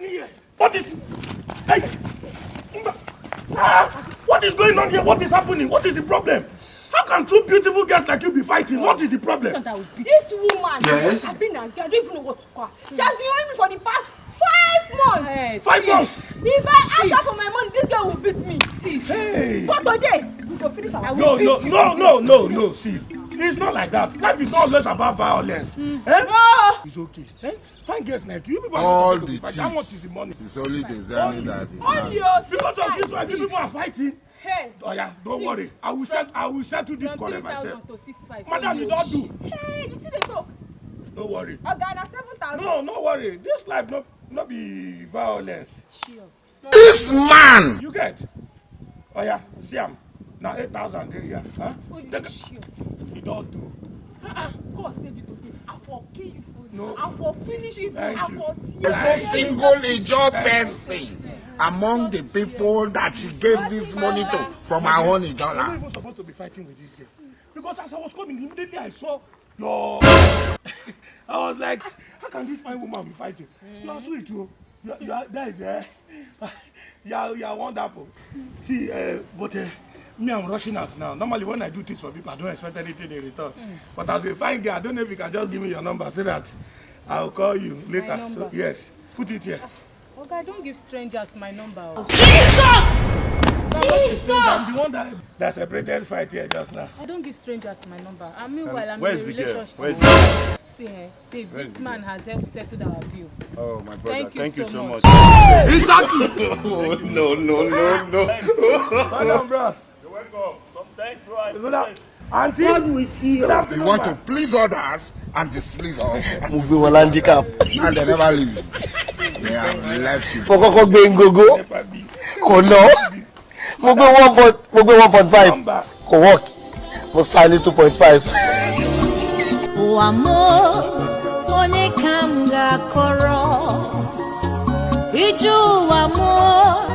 happening here? What is... Hey! What is going on here? What is happening? What is the problem? How can two beautiful girls like you be fighting? What is the problem? This woman yes? I don't even know what to call her. She has been owing me for the past 5 months. 5 months? If I ask her for my money, this girl will beat me. Hey! But today, we can finish our No. See, it's not like that. Life is not always about violence. No. It's okay. Fine girls like you people all the fight. How much is the money? It's only designing that. Because of this, why people are fighting. Hey. Oh yeah, don't worry. I will settle this quarrel myself. Madam, you don't do. Hey, you see the talk? Don't worry. Ghana 7,000. No worry. This life not be violence. Sure. This man. You get? Oh yeah, see him. Now 8,000 there here. Huh? Sure. You don't do. God save you today. I for kill you. No. I for finish you. I for There's no single job person among the people that she gave this money to from her honey dollar. I'm not even supposed to be fighting with this girl. Because as I was coming, immediately I saw your... I was like, how can this fine woman be fighting? You are sweet too. You are wonderful. See, but me, I'm rushing out now. Normally when I do things for people, I don't expect anything in return. But as a fine girl, I don't know if you can just give me your number so that I'll call you later. So yes, put it here. Okay, don't give strangers my number. Jesus! I'm the one that separated fight here just now. I don't give strangers my number. And meanwhile, I'm where's in a the girl? relationship. Where's the girl? See, babe, this man has helped settle our bill. Oh, my brother. Thank you so much. Exactly. No. Madam, bros. You're welcome. Sometimes, bro. Auntie, we see you. They want to please others and displease us. Mo gbé wọn handicap. And they never leave you. They have left you. Mo kọ́kọ́ gbé ngogo. Kò lọ. Mo gbé 1.5. Kò work. Mo sá ní 2.5. O amor, onekamga koro. Iju amor,